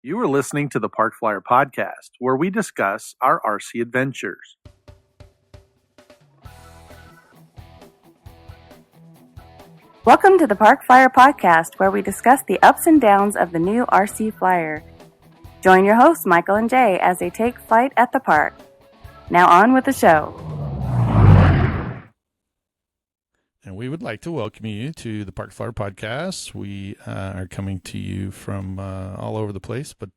You are listening to the Park Flyer Podcast, where we discuss our RC adventures. Welcome to the Park Flyer Podcast, where we discuss the ups and downs of the new RC Flyer. Join your hosts, Michael and Jay, as they take flight at the park. Now on with the show. And we would like to welcome you to the Park Flyer Podcast. We are coming to you from all over the place, but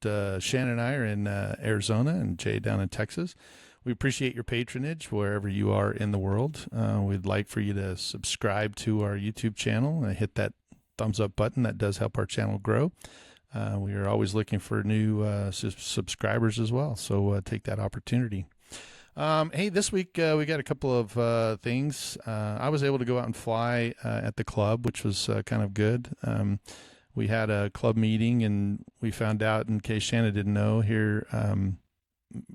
Shannon and I are in Arizona and Jay down in Texas. We appreciate your patronage wherever you are in the world. We'd like for you to subscribe to our YouTube channel and hit that thumbs up button. That does help our channel grow. We are always looking for new subscribers as well, so take that opportunity. Hey, this week we got a couple of things. I was able to go out and fly at the club, which was kind of good. We had a club meeting, and we found out, in case Shannon didn't know, here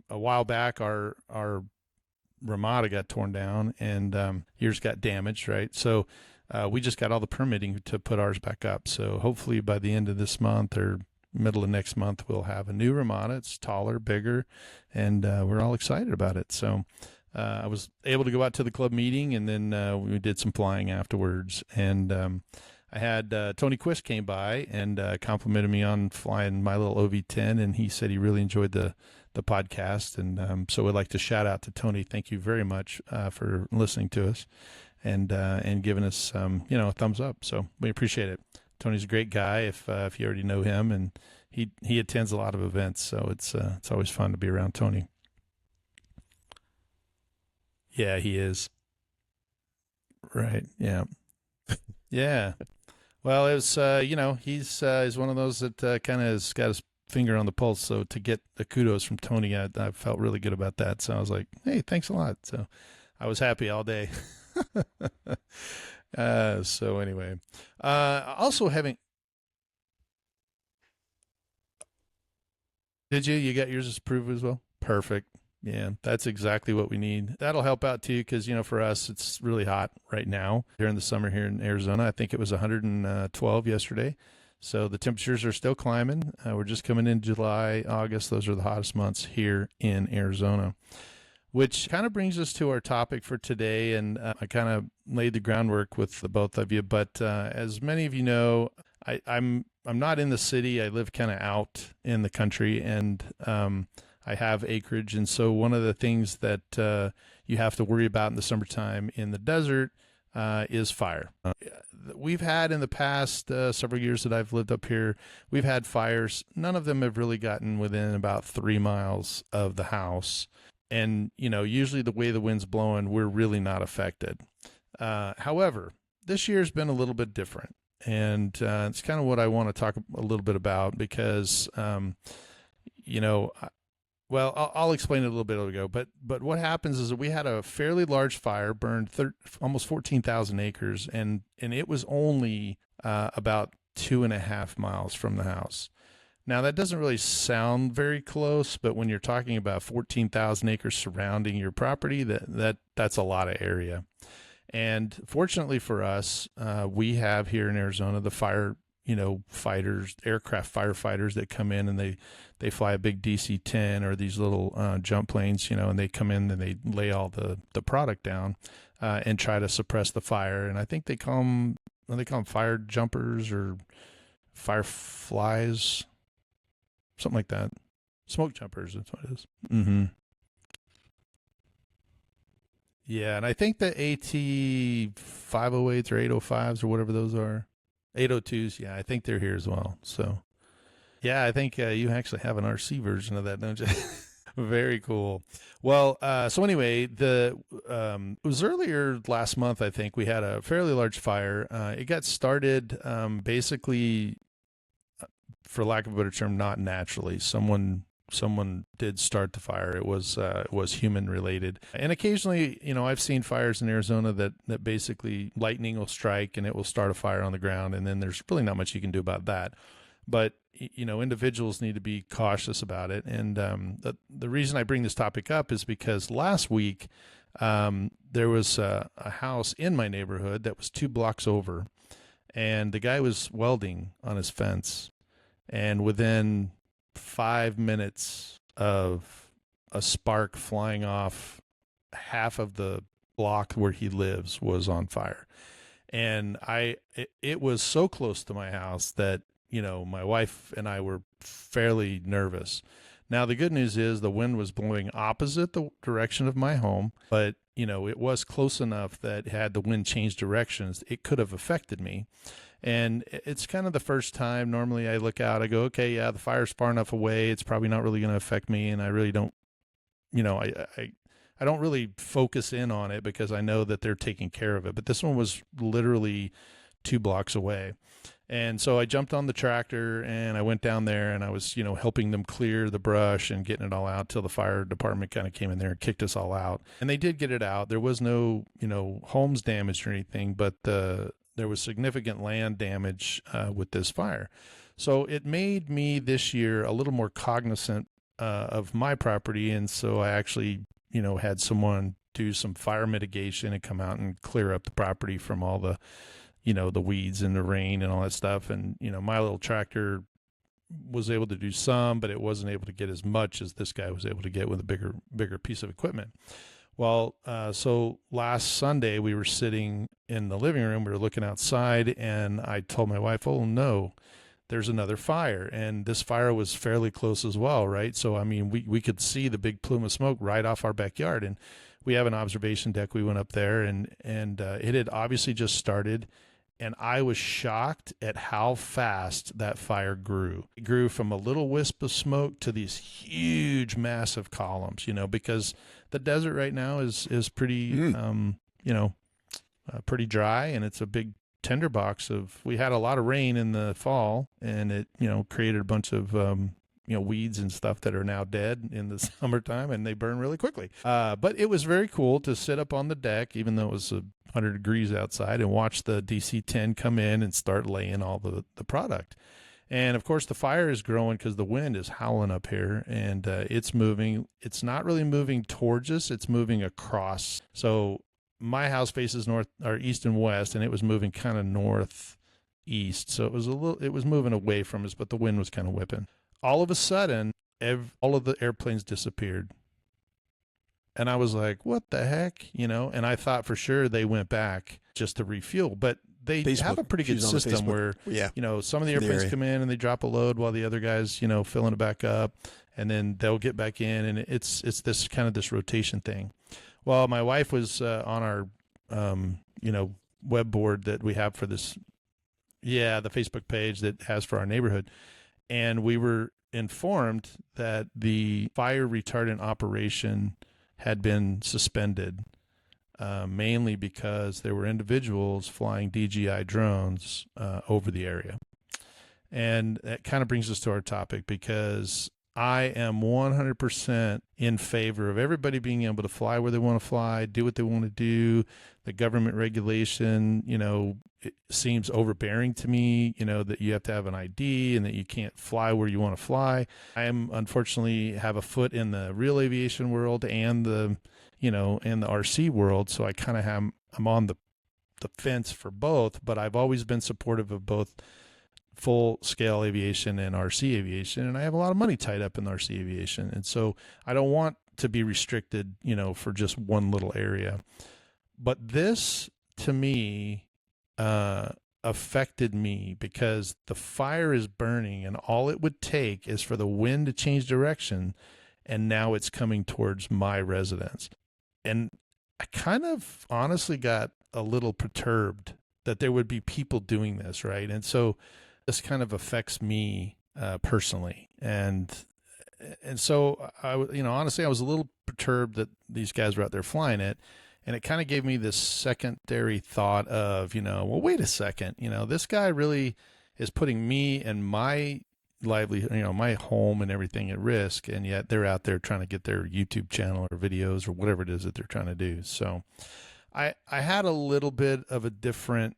a while back our Ramada got torn down and yours got damaged, right? So we just got all the permitting to put ours back up. So hopefully by the end of this month or middle of next month, we'll have a new Ramada. It's taller, bigger, and we're all excited about it. So I was able to go out to the club meeting, and then we did some flying afterwards. And I had Tony Quist came by and complimented me on flying my little OV10, and he said he really enjoyed the podcast. And so we'd like to shout out to Tony. Thank you very much for listening to us and giving us a thumbs up. So we appreciate it. Tony's a great guy if you already know him, and he attends a lot of events, so it's always fun to be around Tony. Yeah, he is. Right. Yeah. Yeah. Well, it was he's one of those that kind of has got his finger on the pulse. So to get the kudos from Tony, I felt really good about that. So I was like, hey, thanks a lot. So I was happy all day. So anyway, also having, did you got yours approved as well? Perfect. Yeah, that's exactly what we need. That'll help out too, because for us it's really hot right now during the summer here in Arizona. I think it was 112 yesterday, so the temperatures are still climbing. We're just coming in July, August. Those are the hottest months here in Arizona. Which kind of brings us to our topic for today, and I kind of laid the groundwork with the both of you. But as many of you know, I'm not in the city. I live kind of out in the country, and I have acreage. And so one of the things that you have to worry about in the summertime in the desert is fire. We've had in the past several years that I've lived up here, we've had fires. None of them have really gotten within about 3 miles of the house. And, usually the way the wind's blowing, we're really not affected. However, this year's been a little bit different. And it's kind of what I want to talk a little bit about because, I'll explain it a little bit ago. But what happens is that we had a fairly large fire, burned almost 14,000 acres, and it was only about 2.5 miles from the house. Now, that doesn't really sound very close, but when you're talking about 14,000 acres surrounding your property, that's a lot of area. And fortunately for us, we have here in Arizona the fighters, aircraft firefighters that come in and they fly a big DC-10 or these little jump planes, and they come in and they lay all the product down and try to suppress the fire. And I think they call them fire jumpers or fireflies. Something like that. Smoke jumpers, that's what it is. Mm-hmm. Yeah, and I think the AT-508s or 805s or whatever those are. 802s, yeah, I think they're here as well. So, yeah, I think you actually have an RC version of that, don't you? Very cool. Well, so anyway, it was earlier last month, I think, we had a fairly large fire. It got started basically, for lack of a better term, not naturally. Someone did start the fire. It was human related. And occasionally, I've seen fires in Arizona that basically lightning will strike and it will start a fire on the ground, and then there's really not much you can do about that. But individuals need to be cautious about it. And the reason I bring this topic up is because last week there was a house in my neighborhood that was 2 blocks over, and the guy was welding on his fence. And within 5 minutes of a spark flying off half of the block where he lives was on fire. And it was so close to my house that, my wife and I were fairly nervous. Now, the good news is the wind was blowing opposite the direction of my home, but, it was close enough that had the wind changed directions, it could have affected me. And it's kind of the first time. Normally I look out, I go, okay, yeah, the fire's far enough away. It's probably not really going to affect me. And I really don't, I don't really focus in on it because I know that they're taking care of it. But this one was literally 2 blocks away. And so I jumped on the tractor and I went down there and I was, helping them clear the brush and getting it all out till the fire department kind of came in there and kicked us all out. And they did get it out. There was no, homes damaged or anything, but there was significant land damage with this fire. So it made me this year a little more cognizant of my property. And so I actually, had someone do some fire mitigation and come out and clear up the property from all the, the weeds and the rain and all that stuff. And, my little tractor was able to do some, but it wasn't able to get as much as this guy was able to get with a bigger piece of equipment. Well, so last Sunday we were sitting in the living room, we were looking outside, and I told my wife, oh no, there's another fire. And this fire was fairly close as well, right? So, I mean, we could see the big plume of smoke right off our backyard. And we have an observation deck. We went up there and it had obviously just started. And I was shocked at how fast that fire grew. It grew from a little wisp of smoke to these huge, massive columns, because the desert right now is pretty, pretty dry, and it's a big tinderbox we had a lot of rain in the fall, and it, created a bunch of, weeds and stuff that are now dead in the summertime, and they burn really quickly. But it was very cool to sit up on the deck, even though it was 100 degrees outside, and watch the DC-10 come in and start laying all the product. And of course the fire is growing because the wind is howling up here, and it's moving. It's not really moving towards us. It's moving across. So my house faces north or east and west, and it was moving kind of northeast. So it was moving away from us, but the wind was kind of whipping. All of a sudden, all of the airplanes disappeared. And I was like, what the heck? And I thought for sure they went back just to refuel. But they have a pretty good system where, some of the airplanes come in and they drop a load while the other guys, filling it back up. And then they'll get back in. And it's this kind of this rotation thing. Well, my wife was on our, web board that we have for this. Yeah, the Facebook page that has for our neighborhood. And we were informed that the fire retardant operation had been suspended, mainly because there were individuals flying DJI drones over the area. And that kind of brings us to our topic, because I am 100% in favor of everybody being able to fly where they want to fly, do what they want to do. The government regulation, it seems overbearing to me, that you have to have an ID and that you can't fly where you want to fly. I am unfortunately have a foot in the real aviation world and the RC world. So I kind of I'm on the fence for both, but I've always been supportive of both full scale aviation and RC aviation. And I have a lot of money tied up in RC aviation. And so I don't want to be restricted, for just one little area. But this to me, affected me because the fire is burning, and all it would take is for the wind to change direction. And now it's coming towards my residence. And I kind of honestly got a little perturbed that there would be people doing this. Right. And so this kind of affects me personally. And so honestly, I was a little perturbed that these guys were out there flying it. And it kind of gave me this secondary thought of, well, wait a second, this guy really is putting me and my livelihood, my home and everything at risk. And yet they're out there trying to get their YouTube channel or videos or whatever it is that they're trying to do. So I had a little bit of a different,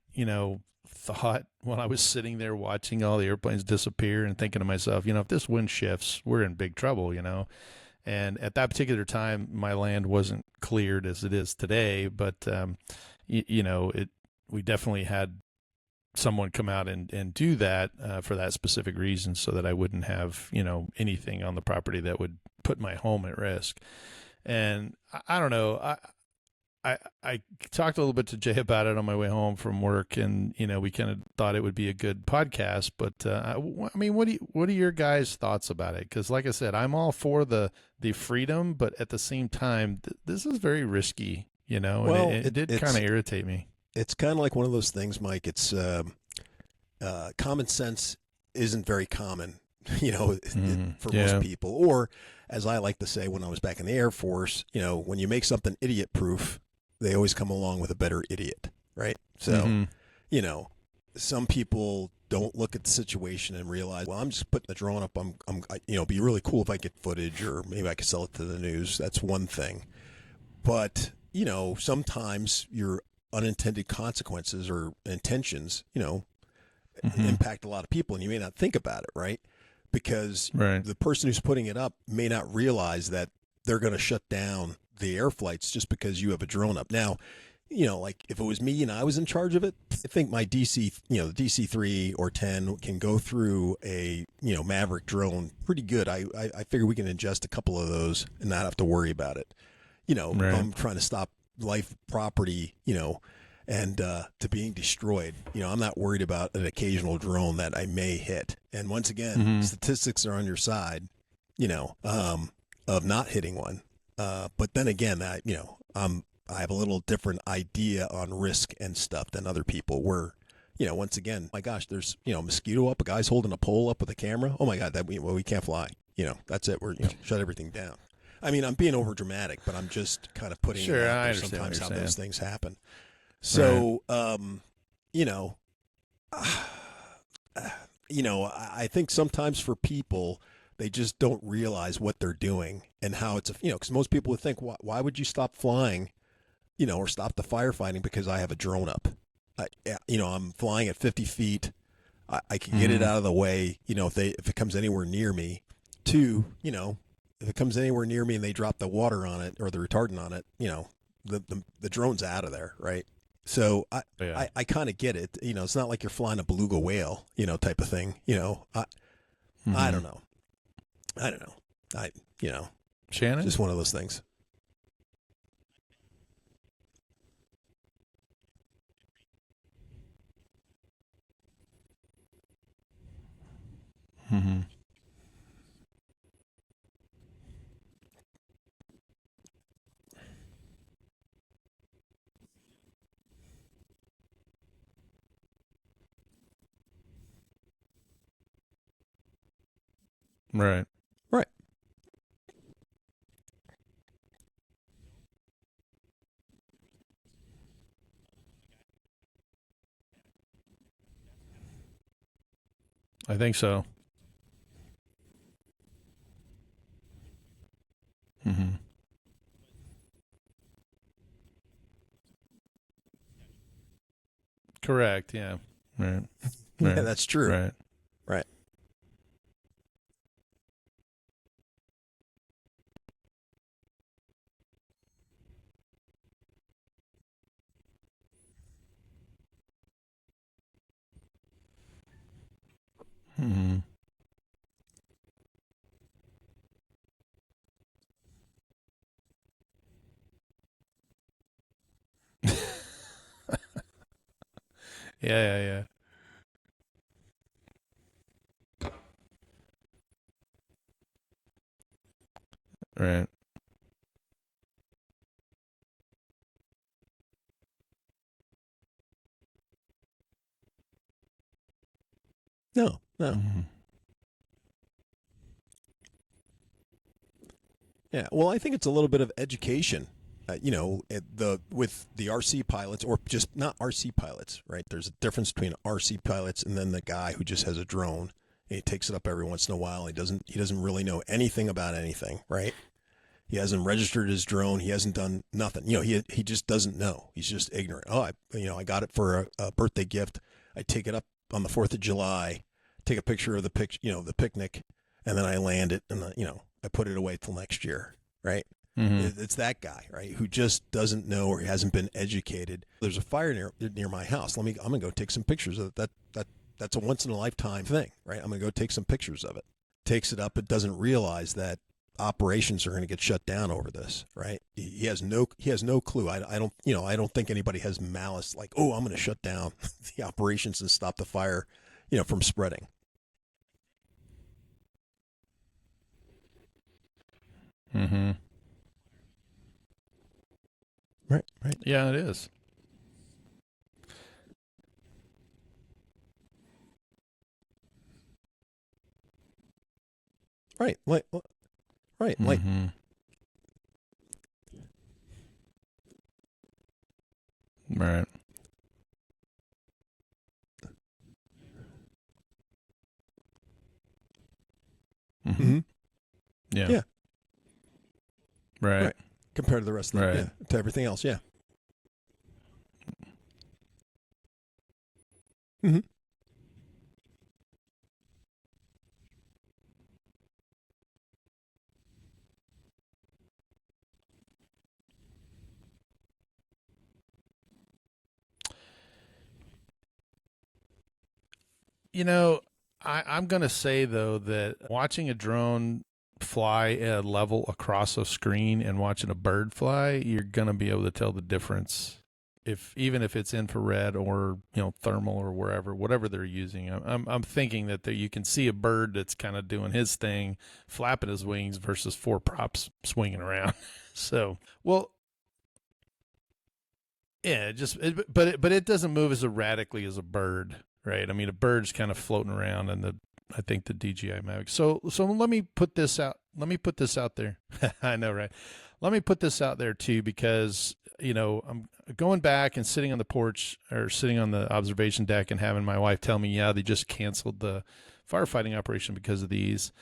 thought when I was sitting there watching all the airplanes disappear and thinking to myself, if this wind shifts, we're in big trouble, And at that particular time, my land wasn't cleared as it is today, but we definitely had someone come out and do that for that specific reason, so that I wouldn't have, anything on the property that would put my home at risk. And I don't know. I talked a little bit to Jay about it on my way home from work, and we kind of thought it would be a good podcast. But I mean, what are your guys' thoughts about it? Because, like I said, I'm all for the freedom, but at the same time, this is very risky, Well, and it did kind of irritate me. It's kind of like one of those things, Mike. It's common sense isn't very common, for most people. Or, as I like to say, when I was back in the Air Force, when you make something idiot-proof, they always come along with a better idiot, right? So, some people don't look at the situation and realize, well, I'm just putting the drone up. It'd be really cool if I get footage, or maybe I could sell it to the news. That's one thing. But, sometimes your unintended consequences or intentions, impact a lot of people, and you may not think about it, right? Because the person who's putting it up may not realize that they're going to shut down the air flights just because you have a drone up. Now, like if it was me and I was in charge of it, I think my DC, the DC-3 or 10 can go through a, Maverick drone pretty good. I figure we can ingest a couple of those and not have to worry about it. If I'm trying to stop life, property, and to being destroyed, I'm not worried about an occasional drone that I may hit. And once again, statistics are on your side, of not hitting one. But then again, I have a little different idea on risk and stuff than other people. Where, once again, my gosh, there's a mosquito up, a guy's holding a pole up with a camera. Oh my God, we can't fly. That's it. We're shut everything down. I mean, I'm being over dramatic, but I'm just kind of putting it out there sometimes how those things happen. So, I think sometimes for people, they just don't realize what they're doing and how it's, because most people would think, why would you stop flying, or stop the firefighting because I have a drone up? I'm flying at 50 feet. I can get it out of the way, if it comes anywhere near me. Two, if it comes anywhere near me and they drop the water on it or the retardant on it, the drone's out of there, right? So I kind of get it. It's not like you're flying a beluga whale, type of thing. I don't know. Shannon? Just one of those things. Mm-hmm. Right. I think so. Mm-hmm. Correct. Yeah. Right. Yeah, that's true. Right. Right. Mm-hmm. Yeah. Right. No. Mm-hmm. Yeah. Well, I think it's a little bit of education. With the RC pilots, or just not RC pilots, right? There's a difference between RC pilots and then the guy who just has a drone and he takes it up every once in a while. He doesn't really know anything about anything, right? He hasn't registered his drone. He hasn't done nothing. He just doesn't know. He's just ignorant. Oh, I got it for a birthday gift. I take it up on the 4th of July, take a picture of the picnic, and then I land it and I put it away till next year, right? It's that guy, right, who just doesn't know or hasn't been educated. There's a fire near my house. I'm gonna go take some pictures of it. That's a once in a lifetime thing, right? I'm gonna go take some pictures of it. Takes it up, but doesn't realize that operations are going to get shut down over this, right? He has no clue. I don't think anybody has malice like, oh, I'm going to shut down the operations and stop the fire, from spreading. Mm-hmm. Right. Yeah, it is. Right. Right. Like, right. Mm-hmm. Yeah. Right. Compared to the rest of to everything else. Yeah. Mm-hmm. I'm going to say, though, that watching a drone fly at a level across a screen and watching a bird fly, you're going to be able to tell the difference, even if it's infrared or thermal or whatever they're using. I'm thinking that you can see a bird that's kind of doing his thing, flapping his wings versus four props swinging around. So, well, yeah, but it doesn't move as erratically as a bird. Right. I mean, a bird's kind of floating around in I think the DJI Mavic. So let me put this out. Let me put this out there. I know, right? Let me put this out there too, because, I'm going back and sitting on the porch or sitting on the observation deck and having my wife tell me, yeah, they just canceled the firefighting operation because of these.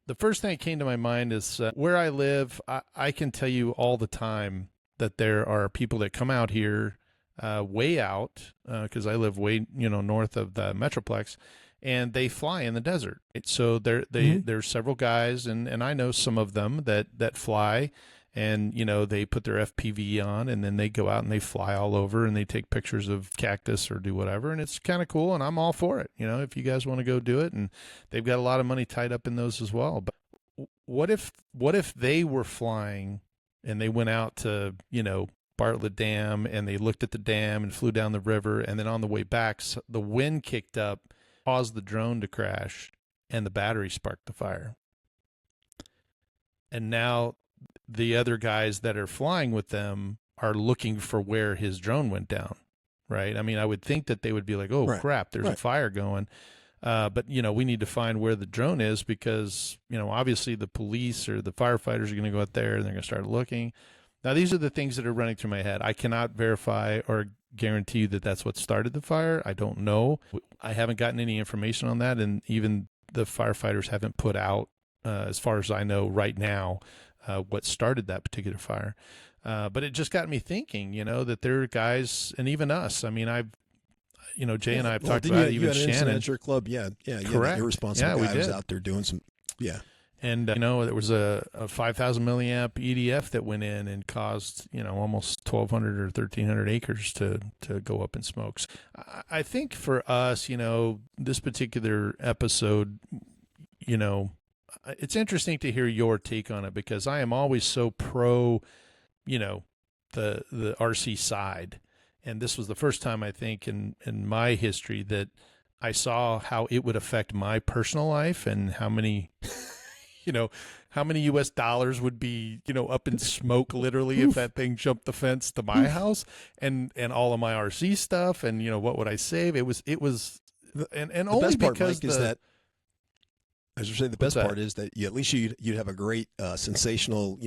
The first thing that came to my mind is where I live. I can tell you all the time that there are people that come out here way out, because I live way north of the Metroplex, and they fly in the desert. So there's several guys, and I know some of them that fly, and they put their FPV on, and then they go out and they fly all over, and they take pictures of cactus or do whatever, and it's kind of cool, and I'm all for it. If you guys want to go do it, and they've got a lot of money tied up in those as well. But what if they were flying and they went out to Bartlett Dam, and they looked at the dam and flew down the river, and then on the way back, the wind kicked up, caused the drone to crash, and the battery sparked the fire. And now the other guys that are flying with them are looking for where his drone went down, right? I mean, I would think that they would be like, oh, crap, there's a fire going. But, we need to find where the drone is, because, obviously the police or the firefighters are going to go out there and they're going to start looking. Now, these are the things that are running through my head. I cannot verify or guarantee that that's what started the fire. I don't know. I haven't gotten any information on that, and even the firefighters haven't put out, as far as I know right now, what started that particular fire. But it just got me thinking, that there are guys, and even us. I mean, Jay and I have talked about it, even Shannon. Adventure Club, correct. The irresponsible guy was out there doing some, And, there was a 5,000 milliamp EDF that went in and caused, almost 1,200 or 1,300 acres to go up in smokes. I think for us, this particular episode, it's interesting to hear your take on it, because I am always so pro, the RC side. And this was the first time, I think, in my history that I saw how it would affect my personal life, and how many... how many US dollars would be, up in smoke, literally, if that thing jumped the fence to my house, and all of my RC stuff, and, what would I save? It was, and the only best part, because Mike, is that, as you're saying, the best part is that at least you'd have a great, sensational,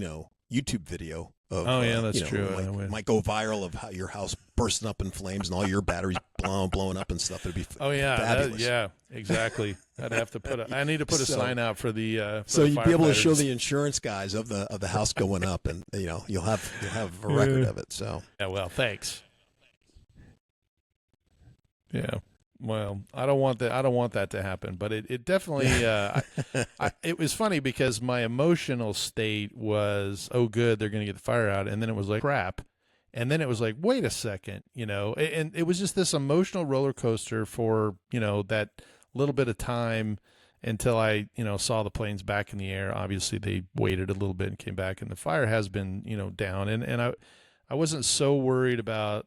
YouTube video of, that's true. Might go viral of how your house bursting up in flames and all your batteries blowing up and stuff. It'd be fabulous. Exactly. I need to put a sign out for the so you'd be able to show the insurance guys of the house going up, and you'll have a record of it. So well, thanks. Yeah. Well, I don't want that. I don't want that to happen. But it definitely. It was funny because my emotional state was, oh, good, they're going to get the fire out, and then it was like crap, and then it was like, wait a second, and it was just this emotional roller coaster for that little bit of time until I saw the planes back in the air. Obviously, they waited a little bit and came back, and the fire has been down, and I wasn't so worried about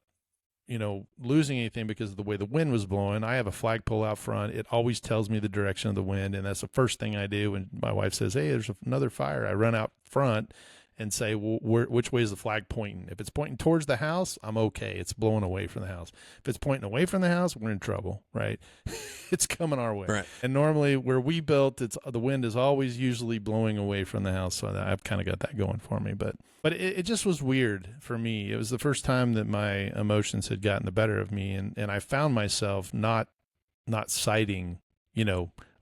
losing anything because of the way the wind was blowing. I have a flagpole out front. It always tells me the direction of the wind, and that's the first thing I do when my wife says, hey, there's another fire. I run out front and say, well, which way is the flag pointing? If it's pointing towards the house, I'm okay. It's blowing away from the house. If it's pointing away from the house, we're in trouble, right? It's coming our way. Right. And normally where we built, the wind is always usually blowing away from the house, so I've kind of got that going for me. But it just was weird for me. It was the first time that my emotions had gotten the better of me, and I found myself not siding,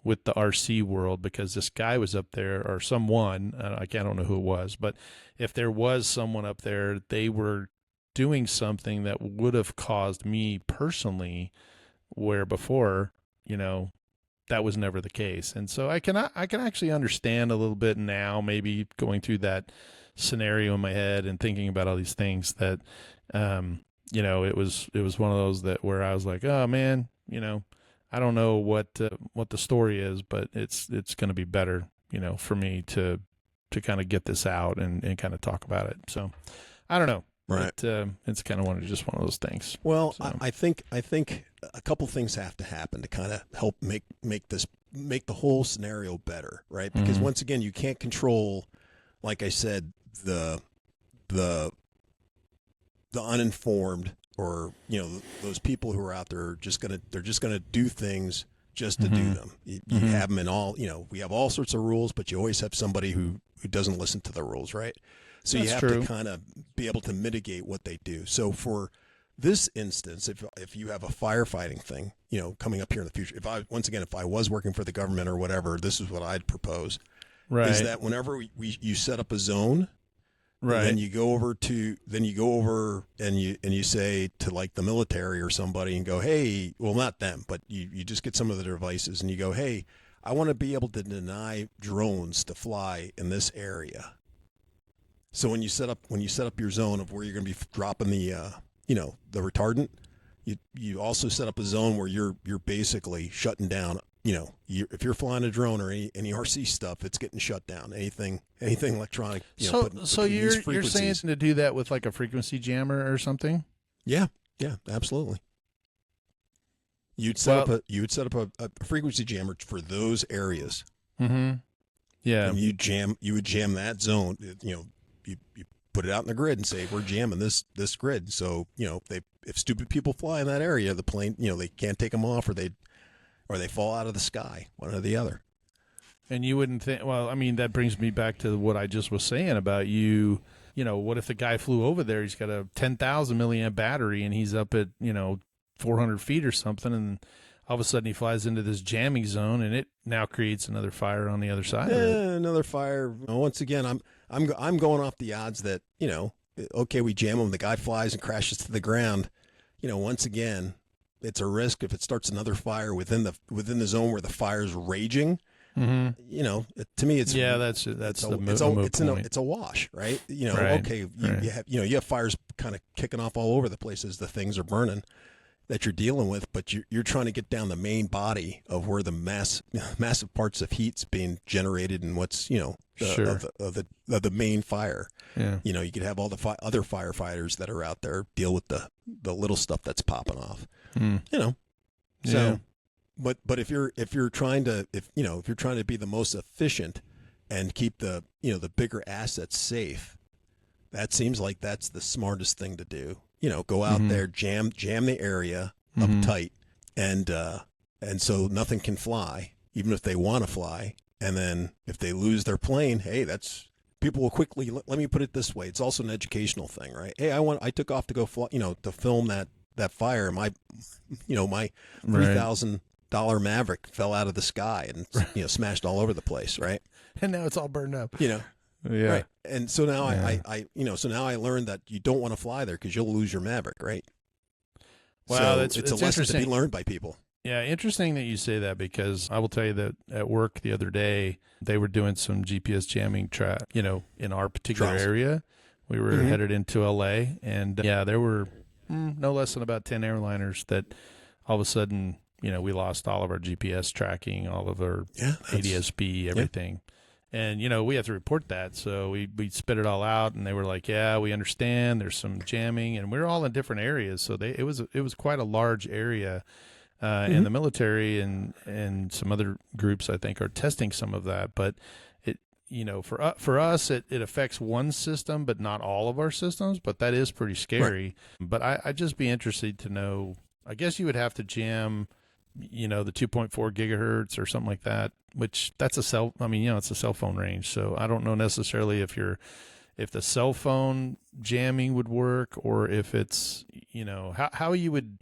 with the RC world, because this guy was up there, or someone, I don't know who it was, but if there was someone up there, they were doing something that would have caused me personally, where before, that was never the case. And so I can actually understand a little bit now, maybe going through that scenario in my head and thinking about all these things, that it was one of those that where I was like, oh man, I don't know what the story is, but it's going to be better, for me to kind of get this out and kind of talk about it. So I don't know. Right. It's kind of just one of those things. Well, so. I think a couple things have to happen to kind of help make the whole scenario better, right? Because once again, you can't control, like I said, the uninformed, or those people who are out there they're just gonna do things just to do them. You have them in all, we have all sorts of rules, but you always have somebody who doesn't listen to the rules, right? So That's you have true. to kind of be able to mitigate what they do. So for this instance, if you have a firefighting thing, coming up here in the future, if I was working for the government or whatever, this is what I'd propose. Right. Is that whenever you set up a zone, right, then you go over and you say to like the military or somebody and go, hey, well, not them, but you just get some of the devices and you go, hey, I want to be able to deny drones to fly in this area. So when you set up your zone of where you're going to be dropping the retardant, you also set up a zone where you're basically shutting down. If you're flying a drone or any RC stuff, it's getting shut down. Anything electronic. So you're saying to do that with like a frequency jammer or something? Yeah, absolutely. You'd set up a frequency jammer for those areas. Mm-hmm. Yeah. And you would jam that zone. You put it out in the grid and say, we're jamming this grid. So if stupid people fly in that area, the plane, they can't take them off, or they fall out of the sky, one or the other. And you wouldn't think, well, I mean, that brings me back to what I just was saying about what if the guy flew over there, he's got a 10,000 milliamp battery and he's up at, 400 feet or something, and all of a sudden he flies into this jamming zone and it now creates another fire on the other side. Another fire. Once again, I'm going off the odds that, okay, we jam him, the guy flies and crashes to the ground. Once again, it's a risk if it starts another fire within the zone where the fire's raging. Mm-hmm. To me, it's it's a wash, right? Right, okay, you have fires kind of kicking off all over the place as the things are burning that you're dealing with, but you're trying to get down the main body of where the massive parts of heat's being generated and what's of the main fire. Yeah. You could have all the other firefighters that are out there deal with the little stuff that's popping off. So, yeah. but if you're trying to be the most efficient and keep the bigger assets safe, that seems like that's the smartest thing to do. Go out there, jam the area up tight, and so nothing can fly, even if they want to fly. And then if they lose their plane, hey, people will quickly. Let me put it this way: it's also an educational thing, right? Hey, I took off to go fly, to film that fire. My $3,000 Maverick fell out of the sky and smashed all over the place, right? And now it's all burned up. Yeah. Right. And so now I learned that you don't want to fly there because you'll lose your Maverick, right? Well, so it's a lesson to be learned by people. Yeah, interesting that you say that, because I will tell you that at work the other day, they were doing some GPS jamming in our particular area. We were headed into LA, and yeah, there were no less than about 10 airliners that all of a sudden, we lost all of our GPS tracking, all of our ADSB, everything. And, we have to report that. So we spit it all out, and they were like, yeah, we understand there's some jamming, and we're all in different areas. So it was quite a large area. And the military and some other groups, I think, are testing some of that. But for us, it affects one system, but not all of our systems. But that is pretty scary. Right. But I'd just be interested to know. I guess you would have to jam, the 2.4 gigahertz or something like that. Which it's a cell phone range. So I don't know necessarily if the cell phone jamming would work, or if it's how you would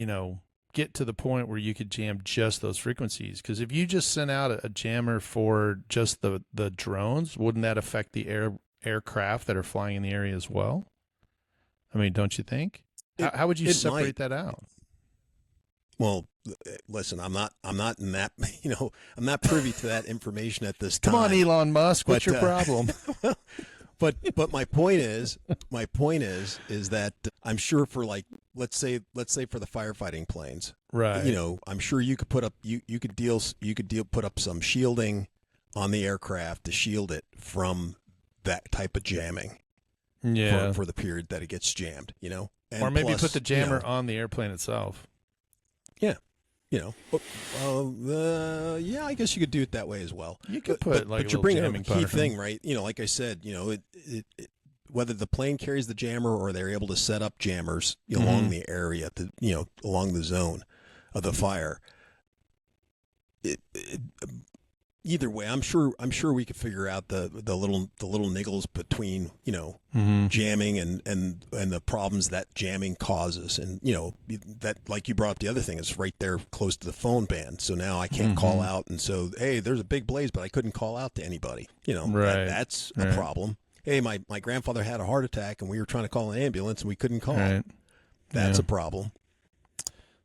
get to the point where you could jam just those frequencies. Because if you just sent out a jammer for just the drones, wouldn't that affect the aircraft that are flying in the area as well? I mean, don't you think? How would you separate that out? Well, listen, I'm not in that, I'm not privy to that information at this time. Come on, Elon Musk, what's your problem? But my point is that I'm sure for, like, let's say for the firefighting planes, right? I'm sure you could put up put up some shielding on the aircraft to shield it from that type of jamming. Yeah, for the period that it gets jammed, and or maybe put the jammer on the airplane itself. Yeah. I guess you could do it that way as well. You could put but you're bringing up a key thing, right? Like I said, whether the plane carries the jammer or they're able to set up jammers along the area, along the zone of the fire. Either way, I'm sure we could figure out the little niggles between jamming and the problems that jamming causes, and that, like you brought up, the other thing is right there close to the phone band. So now I can't call out, and so, hey, there's a big blaze, but I couldn't call out to anybody. Right. That's a problem. Hey, my grandfather had a heart attack, and we were trying to call an ambulance, and we couldn't call. Right. That's a problem.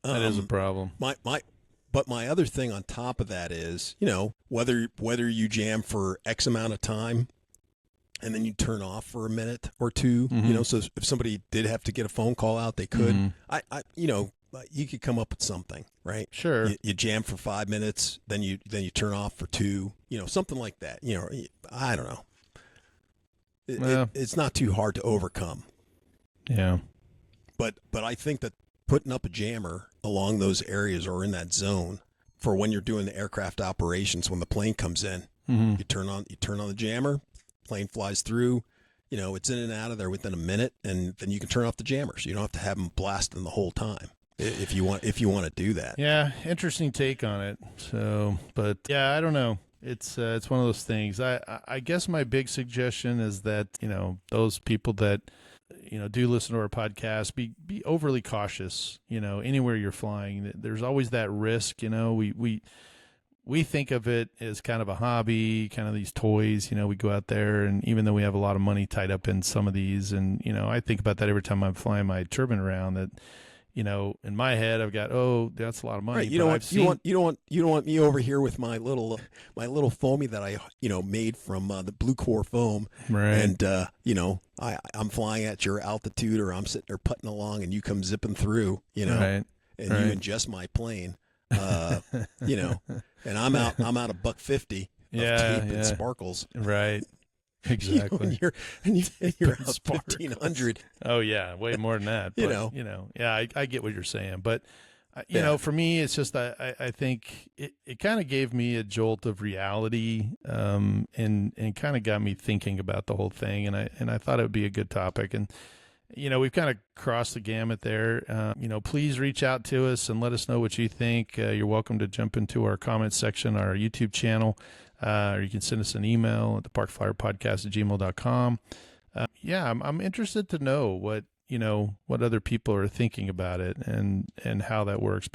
That is a problem. But my other thing on top of that is, whether you jam for X amount of time and then you turn off for a minute or two, so if somebody did have to get a phone call out, they could. You could come up with something, right? Sure. You jam for 5 minutes, then you turn off for 2, something like that. I don't know. It's not too hard to overcome. Yeah. But I think that putting up a jammer along those areas or in that zone for when you're doing the aircraft operations, when the plane comes in, you turn on the jammer, plane flies through, it's in and out of there within a minute, and then you can turn off the jammer, so you don't have to have them blasting the whole time if you want to do that. Yeah, interesting take on it. So, but yeah, I don't know. It's one of those things. I guess my big suggestion is that those people that do listen to our podcast, be overly cautious, anywhere you're flying. There's always that risk, we think of it as kind of a hobby, kind of these toys, we go out there, and even though we have a lot of money tied up in some of these, and, I think about that every time I'm flying my turbine around, that, in my head, I've got, that's a lot of money. Right. You don't want me over here with my little foamy that I made from the Blue Core foam, right? And I'm flying at your altitude, or I'm sitting there putting along, and you come zipping through, right. And you ingest my plane, and I'm out $150 of tape and sparkles, right? Exactly. And you're out 1,500. Oh yeah, way more than that. But, yeah, I get what you're saying, but for me, it's just I think it kind of gave me a jolt of reality, and kind of got me thinking about the whole thing, and I thought it would be a good topic, and we've kind of crossed the gamut there. Please reach out to us and let us know what you think. You're welcome to jump into our comments section, our YouTube channel. Or you can send us an email at theparkflyerpodcast@gmail.com. I'm interested to know what other people are thinking about it and how that works.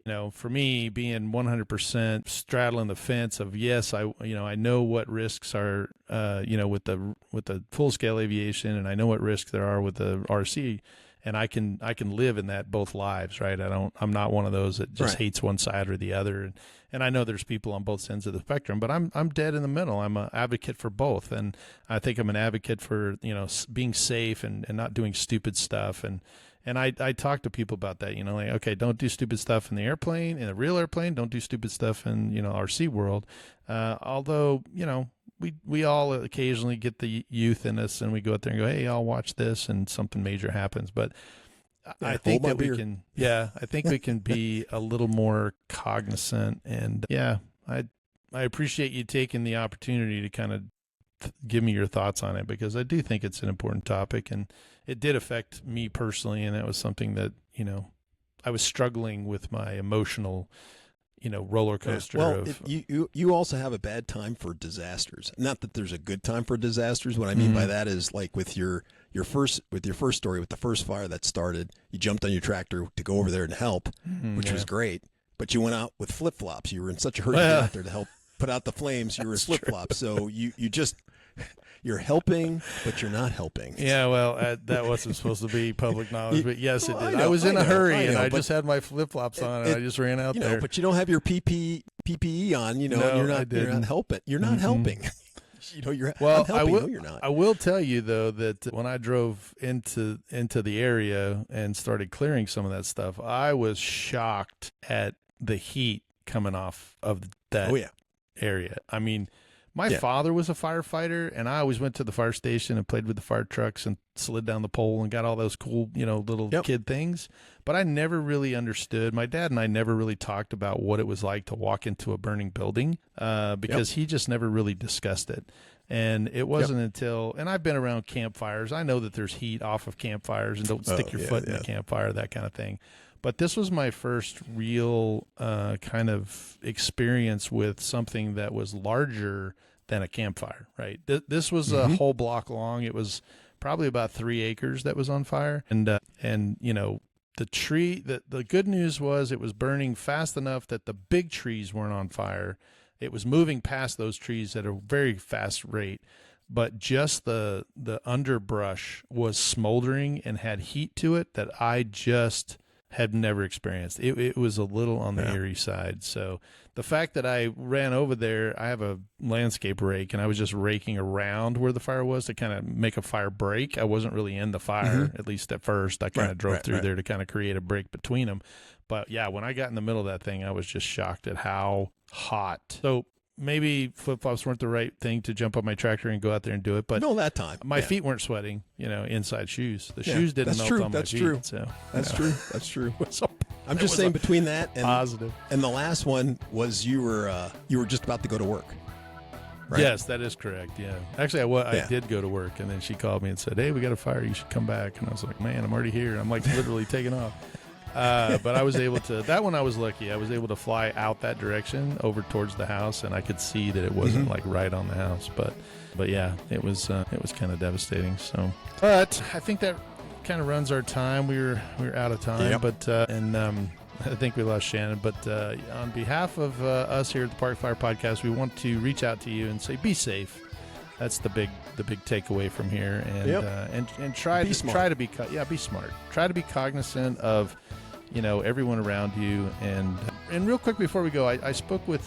For me, being 100% straddling the fence of, yes, I know what risks are, with the full scale aviation, and I know what risks there are with the RC, and I can live in that both lives, right? I'm not one of those that just hates one side or the other. And I know there's people on both ends of the spectrum, but I'm dead in the middle. I'm an advocate for both. And I think I'm an advocate for, being safe and not doing stupid stuff. And I talk to people about that, like, okay, don't do stupid stuff in the airplane, in the real airplane. Don't do stupid stuff in, RC world. Although, we all occasionally get the youth in us and we go out there and go, hey, I'll watch this, and something major happens. But I think that we can, I think we can be a little more cognizant. And I appreciate you taking the opportunity to kind of give me your thoughts on it, because I do think it's an important topic, and it did affect me personally. And that was something that, I was struggling with my emotional, roller coaster. Well, you also have a bad time for disasters. Not that there's a good time for disasters. What I mean by that is, like, with your first story, with the first fire that started, you jumped on your tractor to go over there and help, which was great. But you went out with flip flops. You were in such a hurry to get out there to help put out the flames. You were in flip flops, so you're helping, but you're not helping. Yeah, well, that wasn't supposed to be public knowledge, but yes, it did. I was in a hurry, and I just had my flip-flops on, and I just ran out there. But you don't have your PPE on, and you're not helping. You're not helping. You're helping. No, you're not. I will tell you, though, that when I drove into the area and started clearing some of that stuff, I was shocked at the heat coming off of that area. I mean, my father was a firefighter, and I always went to the fire station and played with the fire trucks and slid down the pole and got all those cool, little kid things. But I never really understood. My dad and I never really talked about what it was like to walk into a burning building, because he just never really discussed it. And it wasn't until, and I've been around campfires. I know that there's heat off of campfires, and don't stick your foot in the campfire, that kind of thing. But this was my first real kind of experience with something that was larger than a campfire, right? This was a whole block long. It was probably about 3 acres that was on fire. And the tree, the good news was it was burning fast enough that the big trees weren't on fire. It was moving past those trees at a very fast rate. But just the underbrush was smoldering and had heat to it that I just had never experienced. It was a little on the eerie side. So the fact that I ran over there, I have a landscape rake, and I was just raking around where the fire was to kind of make a fire break. I wasn't really in the fire, at least at first. I kind of drove through there to kind of create a break between them. But yeah, when I got in the middle of that thing, I was just shocked at how hot. So maybe flip-flops weren't the right thing to jump on my tractor and go out there and do it. But no, that time. My feet weren't sweating, inside shoes. The shoes didn't melt on my feet. True. So, that's true. That's true. So, I'm just saying, between that and positive. And the last one was you were just about to go to work. Right? Yes, that is correct. Yeah. Actually, I did go to work, and then she called me and said, hey, we got a fire. You should come back. And I was like, man, I'm already here. I'm like literally taking off. But I was able to, that one I was lucky. I was able to fly out that direction over towards the house, and I could see that it wasn't like right on the house. But yeah, it was kind of devastating. So, but I think that kind of runs our time. We were out of time, but I think we lost Shannon. But on behalf of us here at the Park Fire Podcast, we want to reach out to you and say, be safe. That's the big takeaway from here, and try to be smart. Try to be cognizant of everyone around you. And real quick before we go, I spoke with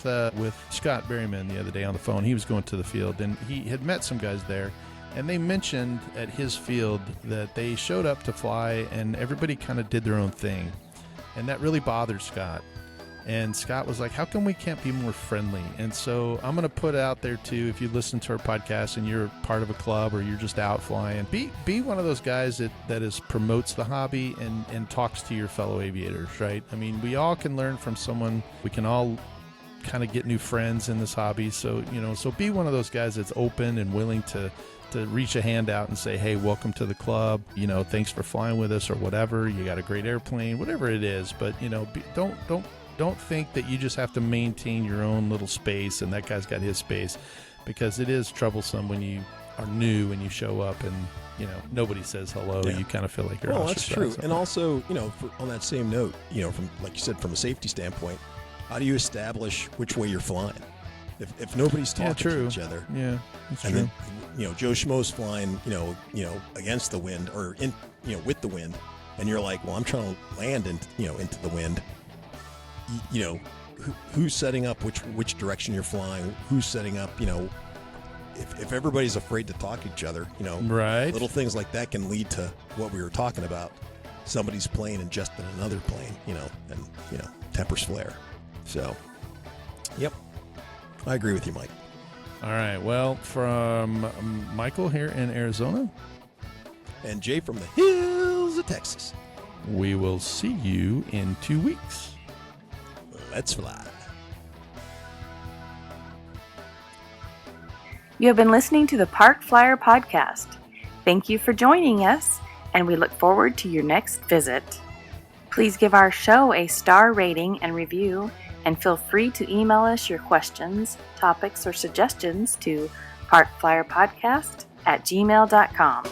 Scott Berryman the other day on the phone. He was going to the field, and he had met some guys there, and they mentioned at his field that they showed up to fly, and everybody kind of did their own thing, and that really bothered Scott. And Scott was like, how come we can't be more friendly? And so I'm going to put it out there too, if you listen to our podcast and you're part of a club or you're just out flying, be one of those guys that promotes the hobby and talks to your fellow aviators, right? I mean, we all can learn from someone. We can all kind of get new friends in this hobby. So, so be one of those guys that's open and willing to reach a hand out and say, hey, welcome to the club. Thanks for flying with us or whatever. You got a great airplane, whatever it is. But, don't think that you just have to maintain your own little space and that guy's got his space, because it is troublesome when you are new and you show up and nobody says hello. You kind of feel like you're that's true. And also, on that same note, from, like you said, from a safety standpoint, how do you establish which way you're flying if nobody's talking to each other? That's and true. then Joe Schmo's flying against the wind or in with the wind, and you're like, well, I'm trying to land into the wind. Who's setting up which direction you're flying? Who's setting up? If everybody's afraid to talk to each other, right, little things like that can lead to what we were talking about. Somebody's plane and just in another plane, and tempers flare. So, yep, I agree with you, Mike. All right. Well, from Michael here in Arizona, and Jay from the hills of Texas, we will see you in 2 weeks. Let's fly. You have been listening to the Park Flyer Podcast. Thank you for joining us, and we look forward to your next visit. Please give our show a star rating and review, and feel free to email us your questions, topics, or suggestions to parkflyerpodcast@gmail.com.